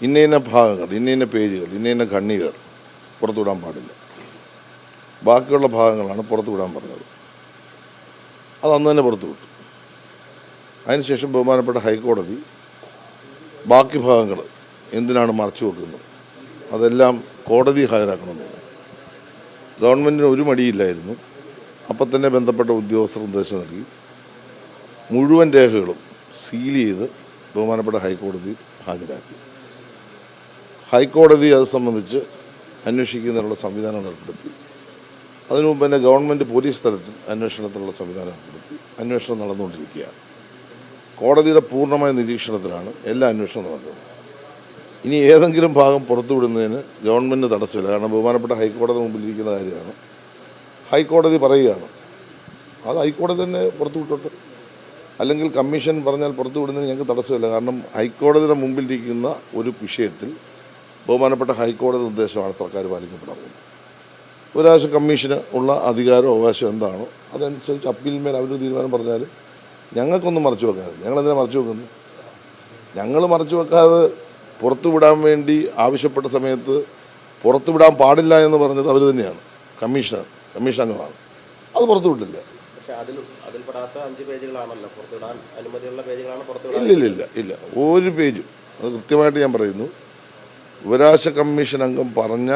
ഇന്ന ഇന്ന ഭാഗങ്ങൾ, ഇന്ന ഇന്ന പേജുകൾ, ഇന്ന ഇന്ന ഖണ്ണികൾ പുറത്തുവിടാൻ പാടില്ല. ബാക്കിയുള്ള ഭാഗങ്ങളാണ് പുറത്തുവിടാൻ പറഞ്ഞത്. അത് അന്ന് തന്നെ പുറത്തുവിട്ടു. അതിനുശേഷം ബഹുമാനപ്പെട്ട ഹൈക്കോടതി ബാക്കി ഭാഗങ്ങൾ എന്തിനാണ് മറച്ചു വെക്കുന്നത്, അതെല്ലാം കോടതി ഹാജരാക്കണമെന്ന് പറഞ്ഞു. ഗവൺമെൻറ്റിന് ഒരു മടിയില്ലായിരുന്നു. അപ്പം തന്നെ ബന്ധപ്പെട്ട ഉദ്യോഗസ്ഥർ നിർദ്ദേശം നൽകി മുഴുവൻ രേഖകളും സീൽ ചെയ്ത് ബഹുമാനപ്പെട്ട ഹൈക്കോടതി ഹാജരാക്കി. ഹൈക്കോടതി അത് സംബന്ധിച്ച് അന്വേഷിക്കുന്നതിനുള്ള സംവിധാനം ഏർപ്പെടുത്തി. അതിനു മുമ്പ് തന്നെ ഗവൺമെൻറ് പോലീസ് തലത്തിൽ അന്വേഷണത്തിനുള്ള സംവിധാനം ഏർപ്പെടുത്തി. അന്വേഷണം നടന്നുകൊണ്ടിരിക്കുകയാണ്. കോടതിയുടെ പൂർണ്ണമായ നിരീക്ഷണത്തിലാണ് എല്ലാ അന്വേഷണവും നടക്കുന്നത്. ഇനി ഏതെങ്കിലും ഭാഗം പുറത്തുവിടുന്നതിന് ഗവൺമെൻറ് തടസ്സമില്ല. കാരണം ബഹുമാനപ്പെട്ട ഹൈക്കോടതി മുമ്പിലിരിക്കുന്ന കാര്യമാണ്. ഹൈക്കോടതി പറയുകയാണ്, അത് ഹൈക്കോടതി തന്നെ പുറത്തുവിട്ടോട്ടെ. അല്ലെങ്കിൽ കമ്മീഷൻ പറഞ്ഞാൽ പുറത്തുവിടുന്നതിന് ഞങ്ങൾക്ക് തടസ്സമില്ല. കാരണം ഹൈക്കോടതിയുടെ മുമ്പിലിരിക്കുന്ന ഒരു വിഷയത്തിൽ ബഹുമാനപ്പെട്ട ഹൈക്കോടതി നിർദ്ദേശമാണ് സർക്കാർ പാലിക്കപ്പെടാൻ പോകുന്നത്. വിവരാവകാശ കമ്മീഷന് ഉള്ള അധികാരവും അവകാശം എന്താണോ അതനുസരിച്ച് അപ്പീലിന്മേൽ അവർ തീരുമാനം പറഞ്ഞാലും ഞങ്ങൾക്കൊന്നും മറച്ചു വെക്കാതെ. ഞങ്ങളെന്തിനാണ് മറച്ചു വെക്കുന്നത്? ഞങ്ങൾ മറച്ചു വെക്കാതെ പുറത്തുവിടാൻ വേണ്ടി ആവശ്യപ്പെട്ട സമയത്ത് പുറത്തുവിടാൻ പാടില്ല എന്ന് പറഞ്ഞത് അവർ തന്നെയാണ്. കമ്മീഷൻ അംഗമാണ്. അത് പുറത്തുവിട്ടില്ല. ഇല്ല ഒരു പേജും. അത് കൃത്യമായിട്ട് ഞാൻ പറയുന്നു. വിവരാവകാശ കമ്മീഷൻ അംഗം പറഞ്ഞ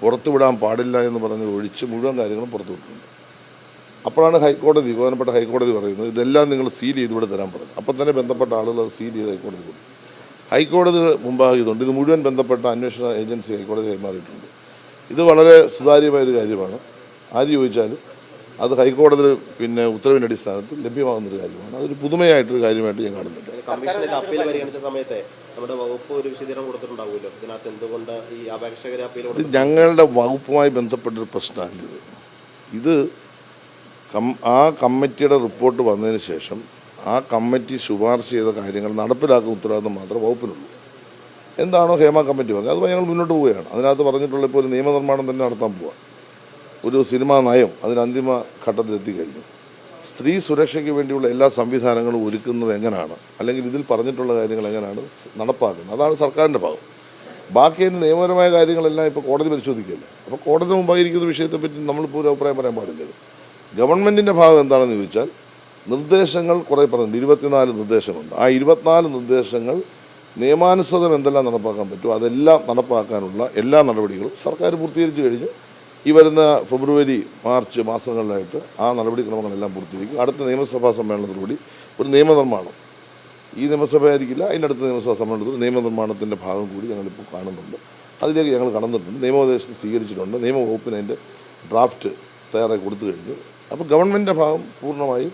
പുറത്തുവിടാൻ പാടില്ല എന്ന് പറഞ്ഞത് ഒഴിച്ച് മുഴുവൻ കാര്യങ്ങളും പുറത്തുവിട്ടിട്ടുണ്ട്. അപ്പോഴാണ് ബഹുമാനപ്പെട്ട ഹൈക്കോടതി പറയുന്നത് ഇതെല്ലാം നിങ്ങൾ സീൽ ചെയ്ത് ഇവിടെ തരാൻ പറഞ്ഞു. അപ്പം തന്നെ ബന്ധപ്പെട്ട ആളുകൾ അത് സീൽ ചെയ്ത് ഹൈക്കോടതി കൊടുത്തു. ഹൈക്കോടതി മുമ്പായതുകൊണ്ട് ഇത് മുഴുവൻ ബന്ധപ്പെട്ട അന്വേഷണ ഏജൻസി ഹൈക്കോടതി കൈമാറിയിട്ടുണ്ട്. ഇത് വളരെ സുതാര്യമായൊരു കാര്യമാണ്. ആര് ചോദിച്ചാലും അത് ഹൈക്കോടതി ഉത്തരവിൻ്റെ അടിസ്ഥാനത്തിൽ ലഭ്യമാകുന്നൊരു കാര്യമാണ്. അതൊരു പുതുമയായിട്ടൊരു കാര്യമായിട്ട് ഞാൻ കാണുന്നില്ല. ഇത് ഞങ്ങളുടെ വകുപ്പുമായി ബന്ധപ്പെട്ടൊരു പ്രശ്നമാണിത്. ഇത് ആ കമ്മിറ്റിയുടെ റിപ്പോർട്ട് വന്നതിന് ശേഷം ആ കമ്മിറ്റി ശുപാർശ ചെയ്ത കാര്യങ്ങൾ നടപ്പിലാക്കുന്ന ഉത്തരവാദിത്വം മാത്രമേ വകുപ്പിനുള്ളൂ. എന്താണോ ഹേമ കമ്മിറ്റി പറഞ്ഞത് അതുമായി ഞങ്ങൾ മുന്നോട്ട് പോവുകയാണ്. അതിനകത്ത് പറഞ്ഞിട്ടുള്ള ഇപ്പോൾ ഒരു നിയമനിർമ്മാണം തന്നെ നടത്താൻ പോവുക. ഒരു സിനിമാ നയം അതിന് അന്തിമ ഘട്ടത്തിലെത്തിക്കഴിഞ്ഞു. സ്ത്രീ സുരക്ഷയ്ക്ക് വേണ്ടിയുള്ള എല്ലാ സംവിധാനങ്ങളും ഒരുക്കുന്നത് എങ്ങനെയാണ്, അല്ലെങ്കിൽ ഇതിൽ പറഞ്ഞിട്ടുള്ള കാര്യങ്ങൾ എങ്ങനെയാണ് നടപ്പാക്കുന്നത്, അതാണ് സർക്കാരിൻ്റെ ഭാഗം. ബാക്കി അതിന് നിയമപരമായ കാര്യങ്ങളെല്ലാം ഇപ്പോൾ കോടതി പരിശോധിക്കുകയല്ലേ. അപ്പോൾ കോടതി മുമ്പായിരിക്കുന്ന വിഷയത്തെപ്പറ്റി നമ്മളിപ്പോൾ ഒരു അഭിപ്രായം പറയാൻ പാടില്ലല്ലോ. ഗവൺമെൻറ്റിൻ്റെ ഭാഗം എന്താണെന്ന് ചോദിച്ചാൽ നിർദ്ദേശങ്ങൾ കുറേ പറഞ്ഞിട്ടുണ്ട്. 24 നിർദ്ദേശങ്ങളുണ്ട്. ആ 24 നിർദ്ദേശങ്ങൾ നിയമാനുസൃതം എന്തെല്ലാം നടപ്പാക്കാൻ പറ്റുമോ അതെല്ലാം നടപ്പാക്കാനുള്ള എല്ലാ നടപടികളും സർക്കാർ പൂർത്തീകരിച്ചു കഴിഞ്ഞു. ഈ വരുന്ന ഫെബ്രുവരി മാർച്ച് മാസങ്ങളിലായിട്ട് ആ നടപടിക്രമങ്ങളെല്ലാം പൂർത്തീകരിക്കും. അടുത്ത നിയമസഭാ സമ്മേളനത്തിലൂടെ ഒരു നിയമനിർമ്മാണം, ഈ നിയമസഭയായിരിക്കില്ല, അതിൻ്റെ അടുത്ത നിയമസഭാ സമ്മേളനത്തിൽ നിയമനിർമ്മാണത്തിൻ്റെ ഭാഗം കൂടി ഞങ്ങളിപ്പോൾ കാണുന്നുണ്ട്. അതിലേക്ക് ഞങ്ങൾ കടന്നിട്ടുണ്ട്. നിയമോപദേശം സ്വീകരിച്ചിട്ടുണ്ട്. നിയമവകുപ്പിന് അതിൻ്റെ ഡ്രാഫ്റ്റ് തയ്യാറായി കൊടുത്തു കഴിഞ്ഞു. അപ്പോൾ ഗവൺമെൻറ്റിൻ്റെ ഭാഗം പൂർണ്ണമായും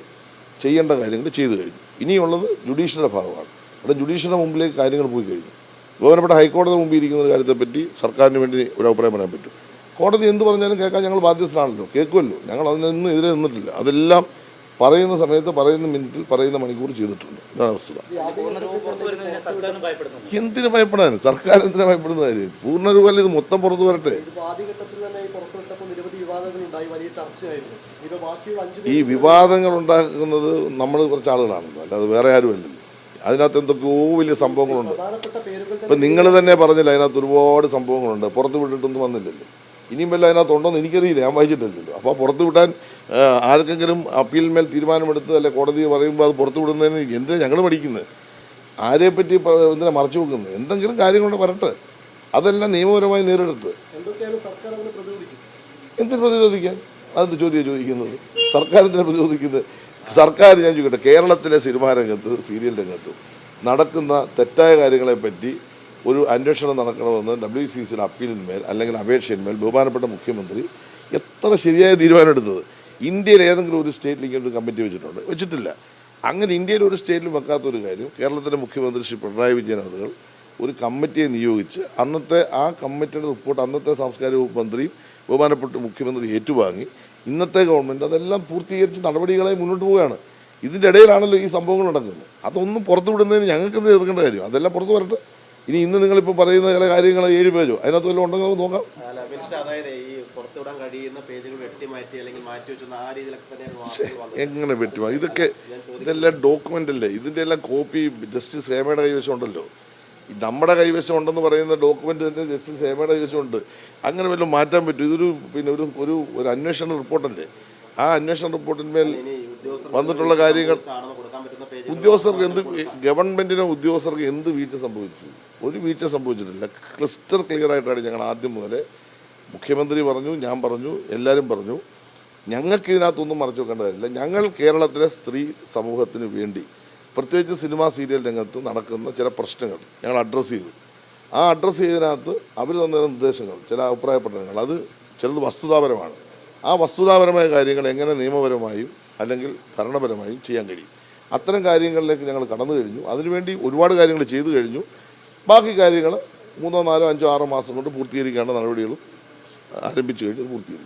ചെയ്യേണ്ട കാര്യങ്ങൾ ചെയ്തു കഴിഞ്ഞു. ഇനിയുള്ളത് ജുഡീഷ്യറിയുടെ ഭാഗമാണ്. അവിടെ ജുഡീഷ്യറിയുടെ മുമ്പിലേക്ക് കാര്യങ്ങൾ പോയി കഴിഞ്ഞു. ബഹുമാനപ്പെട്ട ഹൈക്കോടതി മുമ്പിൽ ഇരിക്കുന്ന ഒരു കാര്യത്തെപ്പറ്റി സർക്കാരിന് വേണ്ടി ഒരു അഭിപ്രായം പറയാൻ പറ്റും. കോടതി എന്ത് പറഞ്ഞാലും കേൾക്കാൻ ഞങ്ങൾ ബാധ്യസ്ഥരാണല്ലോ, കേൾക്കുമല്ലോ. ഞങ്ങൾ അതിനൊന്നും എതിരെ നിന്നിട്ടില്ല. അതെല്ലാം പറയുന്ന സമയത്ത്, പറയുന്ന മിനിറ്റിൽ, പറയുന്ന മണിക്കൂർ ചെയ്തിട്ടുണ്ട്. ഇതാണ് വസ്തുത. എന്തിനു ഭയപ്പെടാൻ? സർക്കാർ എന്തിനാ ഭയപ്പെടുന്ന കാര്യം? പൂർണ്ണരൂപമല്ല, ഇത് മൊത്തം പുറത്തു വരട്ടെ. ഈ വിവാദങ്ങൾ ഉണ്ടാക്കുന്നത് നമ്മൾ കുറച്ച് ആളുകളാണല്ലോ, അല്ലാതെ വേറെ ആരുമല്ലല്ലോ. അതിനകത്ത് എന്തൊക്കെയോ വലിയ സംഭവങ്ങളുണ്ട്. ഇപ്പം നിങ്ങൾ തന്നെ പറഞ്ഞില്ല, അതിനകത്ത് ഒരുപാട് സംഭവങ്ങളുണ്ട്. പുറത്ത് വിട്ടിട്ടൊന്നും വന്നില്ലല്ലോ. ഇനിയും വല്ല അതിനകത്ത് ഉണ്ടോയെന്ന് എനിക്കറിയില്ല, ഞാൻ വായിച്ചിട്ടില്ലല്ലോ. അപ്പോൾ പുറത്ത് വിട്ടാൻ ആർക്കെങ്കിലും അപ്പീലിന്മേൽ തീരുമാനമെടുത്ത് അല്ലെ കോടതി പറയുമ്പോൾ അത് പുറത്ത് വിടുന്നതിന് എന്തിനാണ് ഞങ്ങൾ പഠിക്കുന്നത്? ആരെപ്പറ്റി എന്തിനാണ് മറച്ചു വെക്കുന്നത്? എന്തെങ്കിലും കാര്യങ്ങളുണ്ട് വരട്ടെ, അതെല്ലാം നിയമപരമായി നേരിടട്ടെ. എന്തിനു പ്രതിരോധിക്കാൻ? അതെന്ത് ചോദിക്കുന്നത്? സർക്കാർ എന്തിനാണ് പ്രതിരോധിക്കുന്നത്? സർക്കാർ, ഞാൻ ചോദിക്കട്ടെ, കേരളത്തിലെ സിനിമാ രംഗത്ത്, സീരിയൽ രംഗത്ത് നടക്കുന്ന തെറ്റായ കാര്യങ്ങളെപ്പറ്റി ഒരു അന്വേഷണം നടക്കണമെന്ന് WCCയുടെ അപ്പീലിന്മേൽ അല്ലെങ്കിൽ അപേക്ഷയിന്മേൽ ബഹുമാനപ്പെട്ട മുഖ്യമന്ത്രി എത്ര ശരിയായ തീരുമാനം എടുത്തത്? ഇന്ത്യയിൽ ഏതെങ്കിലും ഒരു സ്റ്റേറ്റിൽ ഇങ്ങനെ ഒരു കമ്മിറ്റി വെച്ചിട്ടില്ല. അങ്ങനെ ഇന്ത്യയിൽ ഒരു സ്റ്റേറ്റിലും വെക്കാത്തൊരു കാര്യം കേരളത്തിലെ മുഖ്യമന്ത്രി ശ്രീ പിണറായി വിജയൻ അവർ ഒരു കമ്മിറ്റിയെ നിയോഗിച്ച് അന്നത്തെ ആ കമ്മിറ്റിയുടെ റിപ്പോർട്ട് അന്നത്തെ സാംസ്കാരിക വകുപ്പ് മന്ത്രിയും ബഹുമാനപ്പെട്ട മുഖ്യമന്ത്രി ഏറ്റുവാങ്ങി ഇന്നത്തെ ഗവൺമെൻറ് അതെല്ലാം പൂർത്തീകരിച്ച് നടപടികളായി മുന്നോട്ട് പോവുകയാണ്. ഇതിൻ്റെ ഇടയിലാണല്ലോ ഈ സംഭവങ്ങൾ നടക്കുന്നത്. അതൊന്നും പുറത്തു വിടുന്നതിന് ഞങ്ങൾക്ക് എന്ത് എതിർക്കേണ്ട കാര്യം? അതെല്ലാം പുറത്ത് വരട്ടെ. ഇന്ന് നിങ്ങളിപ്പോൾ പറയുന്ന ചില കാര്യങ്ങൾ 7 പേജോ അതിനകത്ത് വല്ലതും ഉണ്ടെങ്കിൽ നമുക്ക് നോക്കാം. എങ്ങനെ വെട്ടിമാറ്റി? ഇതെല്ലാം ഡോക്യുമെൻ്റ് അല്ലേ? ഇതിൻ്റെ എല്ലാം കോപ്പി ജസ്റ്റിസ് ഹേമയുടെ കൈവശം ഉണ്ടല്ലോ. നമ്മുടെ കൈവശം ഉണ്ടെന്ന് പറയുന്ന ഡോക്യുമെൻ്റ് തന്നെ ജസ്റ്റിസ് ഹേമയുടെ കൈവശമുണ്ട്. അങ്ങനെ വല്ലതും മാറ്റാൻ പറ്റും? ഇതൊരു ഒരു അന്വേഷണ റിപ്പോർട്ടല്ലേ. ആ അന്വേഷണ റിപ്പോർട്ടിന്മേൽ വന്നിട്ടുള്ള കാര്യങ്ങൾ ഉദ്യോഗസ്ഥർക്ക് എന്ത് വീഴ്ച സംഭവിച്ചു? ഒരു വീഴ്ച സംഭവിച്ചിട്ടില്ല. ക്രിസ്റ്റൽ ക്ലിയർ ആയിട്ടാണ് ഞങ്ങൾ ആദ്യം മുതലേ മുഖ്യമന്ത്രി പറഞ്ഞു, ഞാൻ പറഞ്ഞു, എല്ലാവരും പറഞ്ഞു. ഞങ്ങൾക്ക് ഇതിനകത്തൊന്നും മറച്ചു വെക്കേണ്ട കാര്യമില്ല. ഞങ്ങൾ കേരളത്തിലെ സ്ത്രീ സമൂഹത്തിന് വേണ്ടി പ്രത്യേകിച്ച് സിനിമാ സീരിയൽ രംഗത്ത് നടക്കുന്ന ചില പ്രശ്നങ്ങൾ ഞങ്ങൾ അഡ്രസ്സ് ചെയ്തു. ആ അഡ്രസ്സ് ചെയ്തതിനകത്ത് അവർ തന്ന നിർദ്ദേശങ്ങൾ, ചില അഭിപ്രായ പഠനങ്ങൾ, അത് ചിലത് വസ്തുതാപരമാണ്. ആ വസ്തുതാപരമായ കാര്യങ്ങൾ എങ്ങനെ നിയമപരമായും അല്ലെങ്കിൽ ഭരണപരമായും ചെയ്യാൻ കഴിയും, അത്തരം കാര്യങ്ങളിലേക്ക് ഞങ്ങൾ കടന്നു കഴിഞ്ഞു. അതിനുവേണ്ടി ഒരുപാട് കാര്യങ്ങൾ ചെയ്തു കഴിഞ്ഞു. ബാക്കി കാര്യങ്ങൾ 3, 4, 5, 6 മാസം കൊണ്ട് പൂർത്തീകരിക്കേണ്ട നടപടികളും ആരംഭിച്ചു കഴിഞ്ഞ് അത് പൂർത്തീകരിക്കും.